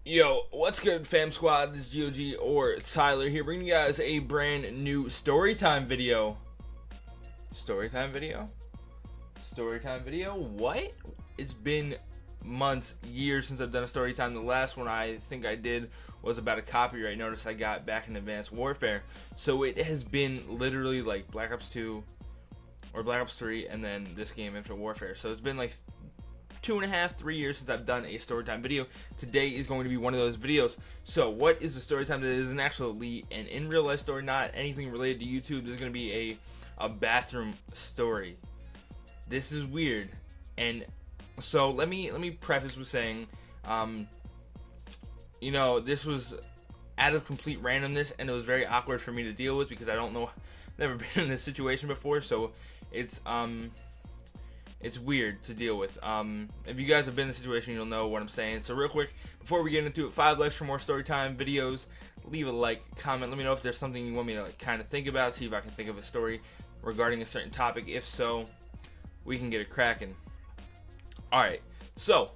Yo, what's good, fam squad? This is GOG or Tyler here, bringing you guys a brand new Storytime video. Storytime video? Storytime video? What? It's been months, years since I've done a Storytime. The last one I think I did was about a copyright notice I got back in Advanced Warfare. So it has been literally like Black Ops 2 or Black Ops 3 and then this game, Infinite Warfare. So it's been like 2.5, 3 years since I've done a Storytime video. Today is going to be one of those videos. So what is the Storytime? That is an actually an in real life story, not anything related to YouTube. This is going to be a bathroom story. This is weird. And so let me preface with saying, you know, this was out of complete randomness and it was very awkward for me to deal with because I don't know, never been in this situation before. So it's weird to deal with. If you guys have been in the situation, you'll know what I'm saying. So real quick, before we get into it, 5 likes for more Storytime videos. Leave a like, comment, let me know if there's something you want me to like kind of think about, see if I can think of a story regarding a certain topic. If so, we can get it cracking. Alright, so,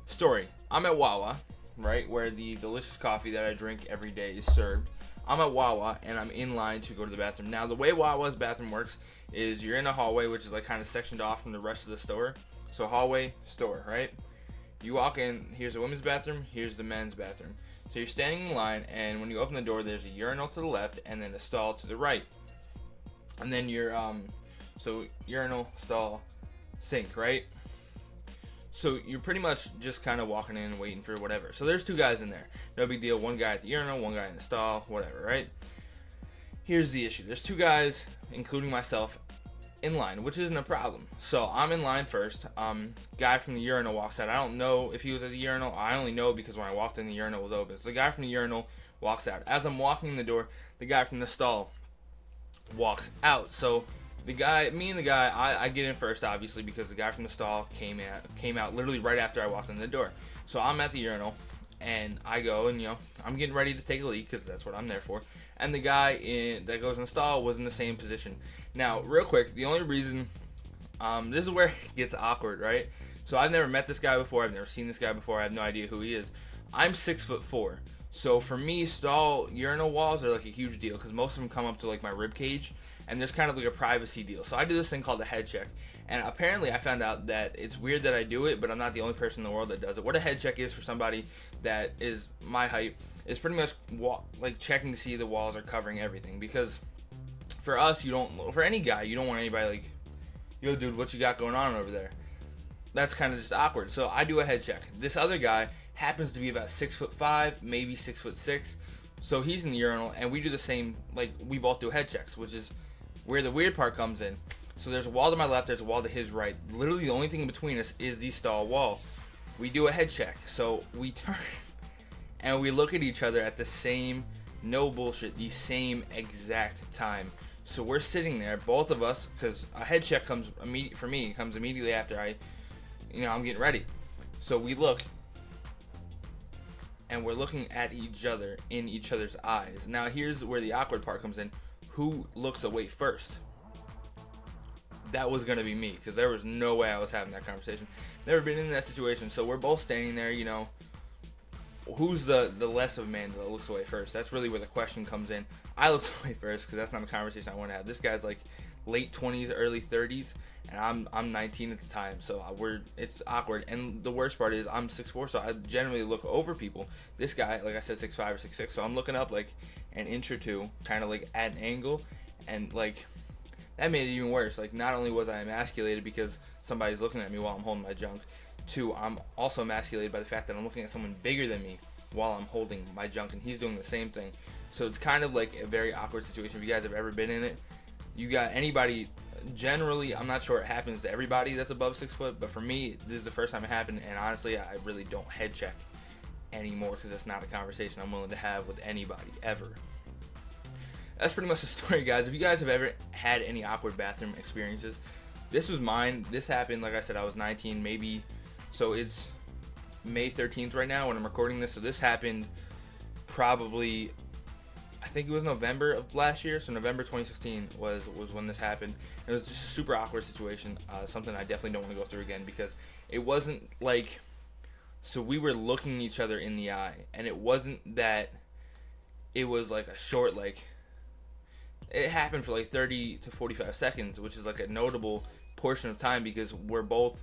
story. I'm at Wawa, right, where the delicious coffee that I drink every day is served. I'm at Wawa and I'm in line to go to the bathroom. Now, the way Wawa's bathroom works is you're in a hallway, which is like kind of sectioned off from the rest of the store. So hallway, store, right? You walk in, here's the women's bathroom, here's the men's bathroom. So you're standing in line, and when you open the door, there's a urinal to the left and then a stall to the right. And then you're, so urinal, stall, sink, right? So you're pretty much just kind of walking in and waiting for whatever. So there's 2 guys in there. No big deal. One guy at the urinal, one guy in the stall, whatever, right? Here's the issue. There's 2 guys, including myself, in line, which isn't a problem. So I'm in line first. Guy from the urinal walks out. I don't know if he was at the urinal. I only know because when I walked in, the urinal was open. So the guy from the urinal walks out. As I'm walking in the door, the guy from the stall walks out. So the guy, me and the guy, I get in first, obviously, because the guy from the stall came out literally right after I walked in the door. So I'm at the urinal, and I go, and, you know, I'm getting ready to take a leak, because that's what I'm there for. And the guy that goes in the stall was in the same position. Now, real quick, the only reason, this is where it gets awkward, right? So I've never met this guy before. I've never seen this guy before. I have no idea who he is. I'm 6'4". So for me, stall urinal walls are like a huge deal, because most of them come up to like my rib cage. And there's kind of like a privacy deal. So I do this thing called a head check. And apparently I found out that it's weird that I do it, but I'm not the only person in the world that does it. What a head check is for somebody that is my height is pretty much like checking to see the walls are covering everything. Because for us, for any guy, you don't want anybody like, yo dude, what you got going on over there? That's kind of just awkward. So I do a head check. This other guy happens to be about 6'5", maybe 6'6". So he's in the urinal, and we do the same, like we both do head checks, which is where the weird part comes in. So there's a wall to my left, there's a wall to his right. Literally the only thing in between us is the stall wall. We do a head check. So we turn and we look at each other at the same, no bullshit, the same exact time. So we're sitting there, both of us, because a head check comes for me, it comes immediately after I'm getting ready. So we look, and we're looking at each other in each other's eyes. Now here's where the awkward part comes in. Who looks away first? That was gonna be me, because there was no way I was having that conversation. Never been in that situation. So we're both standing there, you know. Who's the less of a man that looks away first? That's really where the question comes in. I looked away first because that's not a conversation I want to have. This guy's like late 20s, early 30s, and I'm 19 at the time, so it's awkward. And the worst part is I'm 6'4", so I generally look over people. This guy, like I said, 6'5" or 6'6", so I'm looking up like an inch or two, kind of like at an angle, and like that made it even worse. Like, not only was I emasculated because somebody's looking at me while I'm holding my junk, 2, I'm also emasculated by the fact that I'm looking at someone bigger than me while I'm holding my junk, and he's doing the same thing. So it's kind of like a very awkward situation. If you guys have ever been in it, you got anybody, generally, I'm not sure it happens to everybody that's above 6 foot, but for me, this is the first time it happened, and honestly, I really don't head check anymore because that's not a conversation I'm willing to have with anybody, ever. That's pretty much the story, guys. If you guys have ever had any awkward bathroom experiences, this was mine. This happened, like I said, I was 19, maybe, so it's May 13th right now when I'm recording this, so this happened probably, I think it was November of last year, so November 2016 was when this happened. It was just a super awkward situation, something I definitely don't want to go through again, because it wasn't like So we were looking each other in the eye, and it wasn't that it was like a short, like, it happened for like 30 to 45 seconds, which is like a notable portion of time because we're both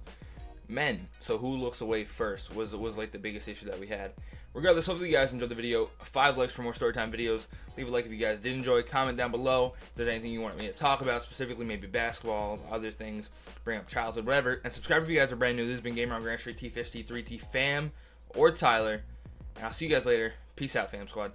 men. So who looks away first was like the biggest issue that we had. Regardless, hopefully you guys enjoyed the video. 5 likes for more Storytime videos. Leave a like if you guys did enjoy. Comment down below if there's anything you want me to talk about, specifically maybe basketball, other things, bring up childhood, whatever. And subscribe if you guys are brand new. This has been Gamer on Grand Street, T-Fish, T3, T-Fam, or Tyler. And I'll see you guys later. Peace out, fam squad.